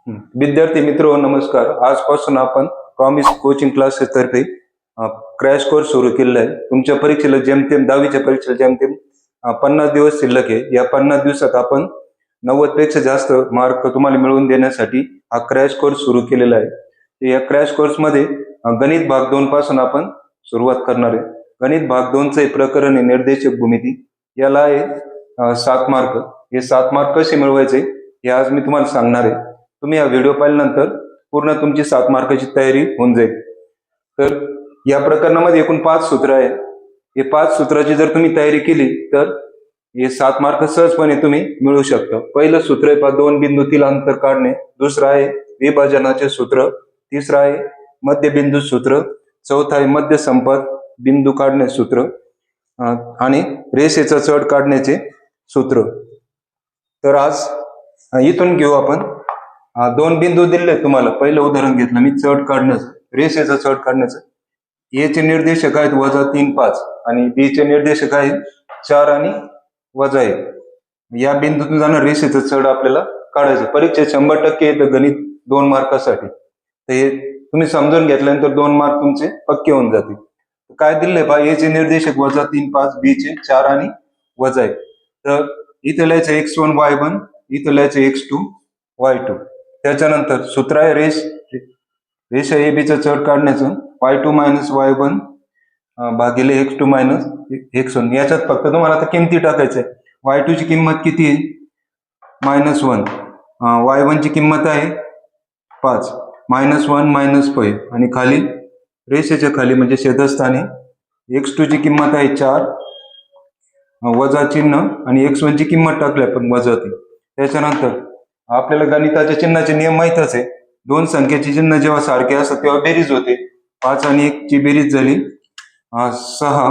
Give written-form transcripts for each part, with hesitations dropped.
विद्यार्थी मित्र नमस्कार. आजपासून आपण प्रॉमिस कोचिंग क्लासेस तर्फे क्रॅश कोर्स सुरू केलेला आहे. तुमच्या परीक्षेला जेमतेम 10वीच्या परीक्षेला जेमतेम 50 दिवस शिल्लक आहे. या 50 दिवसात आपण 90 पेक्षा जास्त मार्क तुम्हाला मिळवून देण्यासाठी हा क्रॅश कोर्स सुरू केलेला आहे. या क्रॅश कोर्समध्ये गणित भाग 2 पासून आपण सुरुवात करणार आहे. गणित भाग 2चे प्रकरण आहे निर्देशक भूमिती. याला आहे 7 मार्क. हे 7 मार्क कसे मिळवायचे हे आज मी तुम्हाला सांगणार आहे. तुम्ही हा व्हिडिओ पाहिल्यानंतर पूर्ण तुमची 7 मार्काची तयारी होऊन जाईल. तर या प्रकरणामध्ये एकूण 5 सूत्र आहे. हे 5 सूत्राची जर तुम्ही तयारी केली तर हे 7 मार्क सहजपणे तुम्ही मिळवू शकता. पहिलं सूत्र आहे 2 बिंदूतील अंतर काढणे. दुसरं आहे विभाजनाचे सूत्र. तिसरं आहे मध्यबिंदू सूत्र. चौथा आहे मध्य संपात बिंदू काढणे सूत्र आणि रेषेचा चढ काढण्याचे सूत्र. तर आज इथून घेऊ आपण 2 बिंदू दिले तुम्हाला. पहिलं उदाहरण घेतलं मी चढ काढण्याचं, रेषेचा चढ काढण्याचं. ए चे निर्देशक आहेत -3, 5 आणि बी चे निर्देशक आहेत 4 आणि -1. या बिंदूतून जाणार रेषेचं चढ आपल्याला काढायचं. परीक्षेत 100% येतं गणित 2 मार्कासाठी. तर हे तुम्ही समजून घेतल्यानंतर 2 मार्क तुमचे पक्के होऊन जातील. काय दिले पहा, ए चे निर्देशक -3, 5, बी चे 4 आणि -1. तर इथं लिहायचं x1 y1, इथं लिहायचं x2 y2. त्याच्यानंतर सूत्र आहे रेषा ए बीचं चढ काढण्याचं y2 - y1 भागिले x2 - x1. याच्यात फक्त तुम्हाला आता किमती टाकायचं आहे. y2 ची किंमत किती आहे? -1. y1 ची किंमत आहे 5. -1 - 5 आणि खाली रेषेच्या खाली म्हणजे छेदस्थानी x2 ची किंमत आहे 4 वजा चिन्ह आणि x1 ची किंमत टाकली आपण -3. त्याच्यानंतर आपल्याला गणिताच्या चिन्हाचे नियम माहीतच आहे. 2 संख्येचे चिन्ह जेव्हा सारखे असतात तेव्हा बेरीज होते. 5 आणि 1 ची बेरीज झाली 6.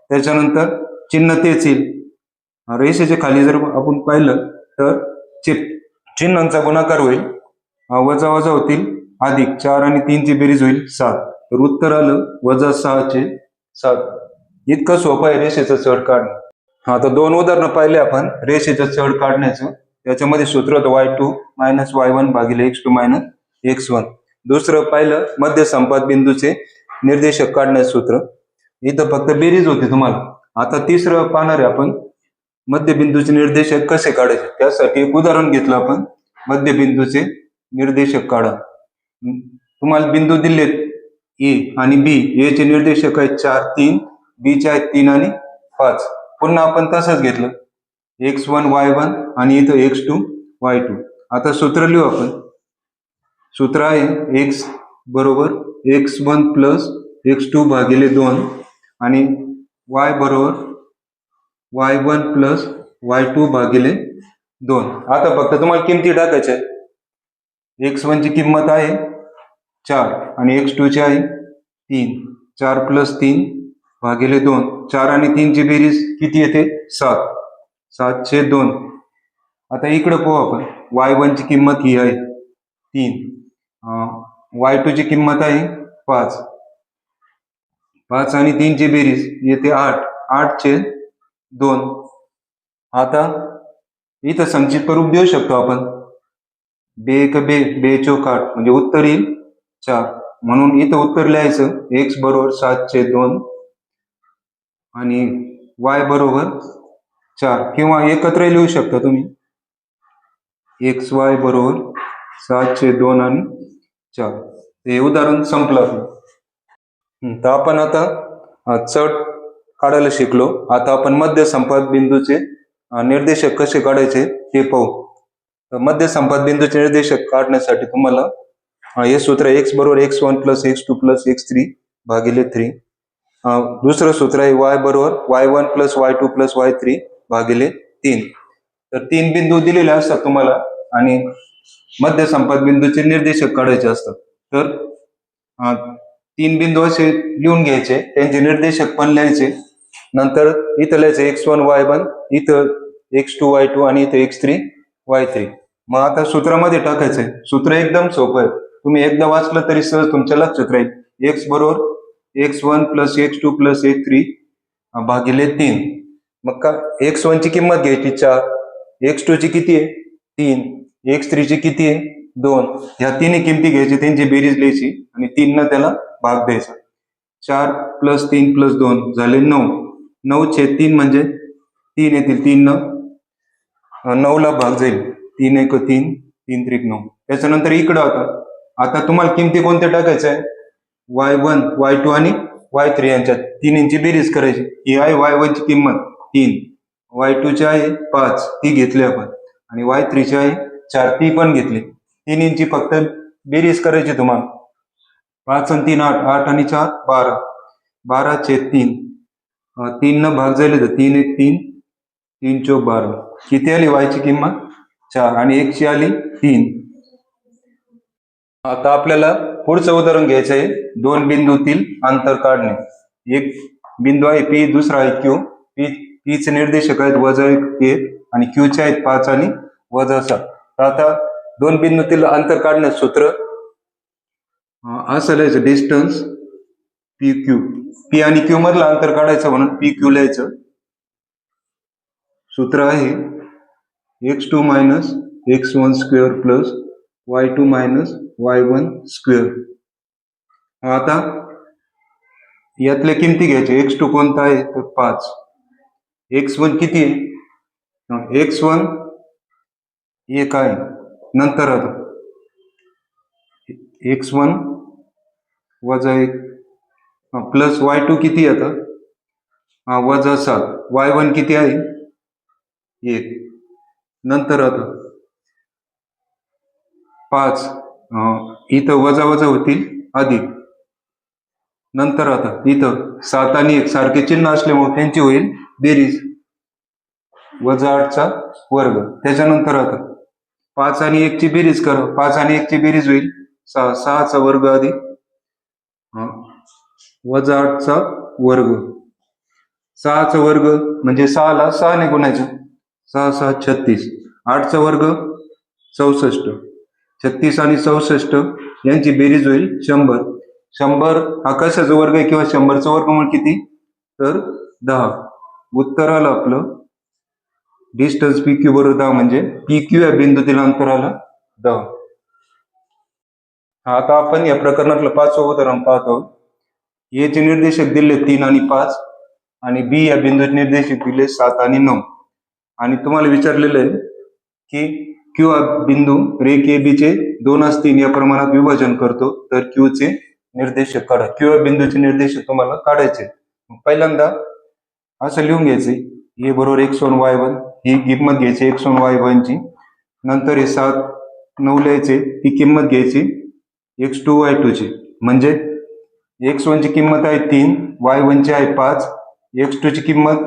त्याच्यानंतर चिन्ह तेच येईल. रेषेच्या खाली जर आपण पाहिलं तर चिन्हांचा गुणाकार होईल, वजा वजा होतील, अधिक 4 आणि 3 ची बेरीज होईल 7. तर उत्तर आलं -6 चे 7. इतकं सोपं आहे रेषेचं चढ काढणं. आता 2 उदाहरणं पाहिले आपण रेषेचं चढ काढण्याचं. त्याच्यामध्ये सूत्र होतं y2 - y1 भागिले x2 - x1. दुसरं पाहिलं मध्य संपात बिंदूचे निर्देशक काढण्याचं सूत्र. इथं फक्त बेरीज होती तुम्हाला. आता तिसरं पाहणार आहे आपण मध्यबिंदूचे निर्देशक कसे काढायचे. त्यासाठी एक उदाहरण घेतलं आपण. मध्यबिंदूचे निर्देशक काढा. तुम्हाला बिंदू दिलेत ए आणि बी. ए चे निर्देशक आहेत 4, 3, बी चे आहेत 3 आणि 5. पुन्हा आपण तसंच घेतलं x1 y1 आणि इथं x2 y2. आता सूत्र लिहू आपण. सूत्र आहे x बरोबर x1 प्लस x2 भागिले 2 आणि y बरोबर y1 प्लस y2 भागिले 2. आता फक्त तुम्हाला किमती टाकायच्या आहेत. x1 ची किंमत आहे 4 आणि x2 ची आहे 3. 4 प्लस 3 भागिले 2. 4 आणि 3 ची बेरीज किती येते? 7. 7 चे 2. आता इकडे पाहू आपण. y1 ची किंमत ही आहे 3. y2 ची किंमत आहे 5. 5 आणि 3 ची बेरीज येते 8. 8 चे 2. आता इथं संक्षिप्त रूप देऊ शकतो आपण. बे एक बे, बे चौक 8 म्हणजे उत्तर येईल 4. म्हणून इथं उत्तर लिहायचं x बरोबर 7 चे 2 आणि y बरोबर 4 किंवा एकत्र लिहू शकता तुम्ही. xy बरोबर 7 चे 2 आणि 4. हे उदाहरण संपलं. तर आपण आता चढ काढायला शिकलो. आता आपण मध्य संपात बिंदूचे निर्देशक कसे काढायचे ते पाहू. तर मध्य संपात बिंदूचे निर्देशक काढण्यासाठी तुम्हाला हे सूत्र x बरोबर x1 plus x2 plus x3 भागिले 3. दुसरं सूत्र आहे y बरोबर y1 plus y2 plus y3 भागिले 3. तर 3 बिंदू दिलेले असतात तुम्हाला आणि मध्य संपात बिंदूचे निर्देशक काढायचे असतात. तर 3 बिंदू असे लिहून घ्यायचे, त्यांचे निर्देशक पण लिहायचे. नंतर इथं लिहायचे x1 y1, इथं x2 y2 आणि इथं x3 y3. मग आता सूत्रामध्ये टाकायचंय. सूत्र एकदम सोपं आहे. तुम्ही एकदा वाचलं तरी सहज तुमच्या लक्षात राहील. x बरोबर x1 plus x2 plus x3 भागिले 3. मग का x1 ची किंमत घ्यायची 4, x2 ची किती आहे 3, x3 ची किती आहे 2 ह्या तिन्ही किमती घ्यायची, त्यांची बेरीज लिहायची आणि 3 न त्याला भाग द्यायचा. 4 + 3 + 2 झाले 9. 9/3 म्हणजे 3 येतील. 3 न 9 ला भाग जाईल. 3 1 3, 3 3 9. त्याच्यानंतर इकडं आता तुम्हाला किमती कोणत्या टाकायच्या आहे? y1, y2 आणि y3 यांच्यात तिन्हींची बेरीज करायची. ही आहे y1 ची किंमत 3, y2 ची आहे 5, ती घेतली आपण, आणि y3 ची आहे 4, ती पण घेतली. तिन्हींची फक्त बेरीज करायची तुम्हाला. 5 आणि 3 8, 8 आणि 4 12, 12/3. 3 न भाग जाईल तर 3 1 3, 3 4 12. किती आली y ची किंमत? 4 आणि 1 ची आली 3. आता आपल्याला पुढचं उदाहरण घ्यायचं आहे. 2 बिंदूतील अंतर काढणे. एक बिंदू आहे P, दुसरा आहे Q. P चे निर्देशक आहेत -1 आणि Q चे आहेत 5 आणि -6. तर आता 2 बिंदूतील अंतर काढण्याचं सूत्र असं लिहायचं, डिस्टन्स PQ. P आणि Q मधलं अंतर काढायचं म्हणून PQ लिहायचं. सूत्र आहे x2 - x1² + y2 - y1². आता यातल्या किमती घ्यायच्या. x2 कोणता आहे तर 5. x1 किती आहे? x1 1 आहे. नंतर आता x1 - 1 प्लस y2 किती आता? -7. y1 किती आहे? 1. नंतर आता 5 इथं वजा होतील अधिक. नंतर आता इथं 7 आणि 1 सारखे चिन्ह असल्यामुळे त्यांची होईल बेरीज, -8². त्याच्यानंतर आता 5 आणि 1 ची बेरीज करा. 5 आणि 1 ची बेरीज होईल 6, 6² अधिक -8². 6² म्हणजे 6 ला 6 ने गुणायचं. 6 6 36. 8² 64. 36 आणि 64 यांची बेरीज होईल 100. 100 हा कशाचा वर्ग आहे किंवा 100चं वर्गमूळ किती तर 10. उत्तर आलं आपलं डिस्टन्स PQ बरोबर 10, म्हणजे PQ या बिंदूतील अंतर आलं 10. आता आपण या प्रकरणातलं 5वं उदाहरण पाहतो. A चे निर्देशक दिले 3 आणि 5 आणि B या बिंदूचे निर्देशक दिले 7 आणि 9. आणि तुम्हाला विचारलेलं आहे की Q हा बिंदू रेख AB चे 2:3 या प्रमाणात विभाजन करतो, तर Q चे निर्देशक काढा. Q या बिंदूचे निर्देशक तुम्हाला काढायचे. पहिल्यांदा असं लिहून घ्यायचे, A बरोबर x1 y1, ही किंमत घ्यायची x1 y1 ची. नंतर हे 7 9 लिहायचे, ती किंमत घ्यायची x2 y2 ची. म्हणजे x1 ची किंमत आहे 3, y1 ची आहे 5, x2 ची किंमत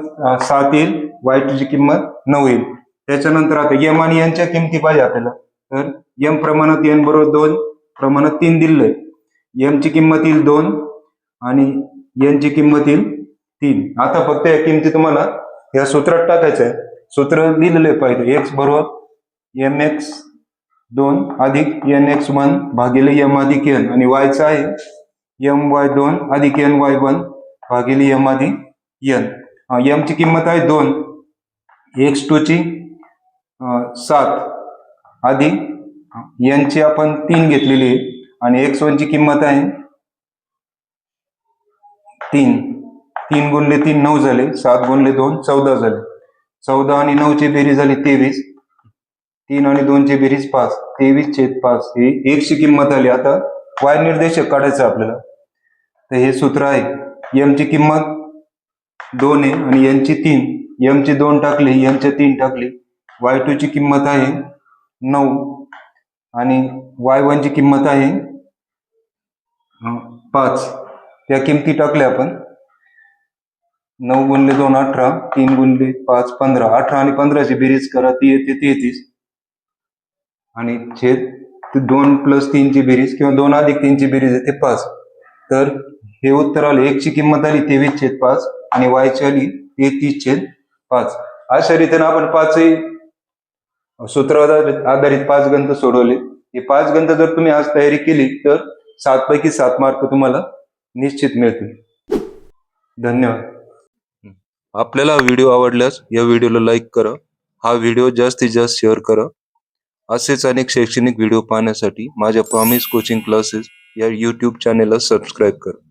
7 येईल, y2 ची किंमत 9 येईल. त्याच्यानंतर आता m आणि n च्या किमती पाहिजे आपल्याला. तर m प्रमाणात n बरोबर 2, प्रमाणात 3 दिलंय. m ची किंमत येईल 2 आणि n ची किंमत येईल 3. आता फक्त या किमती तुम्हाला या सूत्रात टाकायचं आहे. सूत्र लिहिलेलं आहे पाहिजे. x बरोबर mx2 अधिक nx1 भागिले m अधिक n, आणि y चा आहे my2 अधिक ny1 भागिले m अधिक n. m ची किंमत आहे 2, x2 ची 7 अधिक n ची आपण 3 घेतलेली आहे, आणि x1 ची किंमत आहे 3. 3 गुणले 3 9 झाले, 7 गुणले 2 14 झाले. 14 आणि 9 ची बेरीज झाली 23. 3 आणि 2 ची बेरीज 5. 23/5 ही x ची किंमत आली. आता y निर्देशक काढायचं आपल्याला. तर हे सूत्र आहे, m ची किंमत 2 आहे आणि n ची 3. m ची 2 टाकली, n ची 3 टाकली. y2 ची किंमत आहे 9 आणि y1 ची किंमत आहे 5. त्या किमती टाकल्या आपण. 9 गुणले 2 18, 3 गुणले 5 15. 18 आणि 15 ची बेरीज करा, ती येते 33. आणि छेद 2 + 3 ची बेरीज किंवा 2 अधिक 3 ची बेरीज येते 5. तर हे उत्तर आले. x ची किंमत आली 23/5 आणि y ची आली 33/5. अशा रीतीने आपण 5 सूत्रावर आधारित 5 गणित सोडवले. हे 5 गणित जर तुम्ही आज तयारी केली तर 7 पैकी 7 मार्क तुम्हाला निश्चित मिळतील. धन्यवाद. आपल्याला व्हिडिओ आवडल्यास या व्हिडिओला लाईक करा. हा व्हिडिओ जास्तीत जास्त शेअर करा असेच अनेक शैक्षणिक व्हिडिओ पाहण्यासाठी माझ्या प्रॉमिस कोचिंग क्लासेस या YouTube चॅनेलला सबस्क्राईब करा.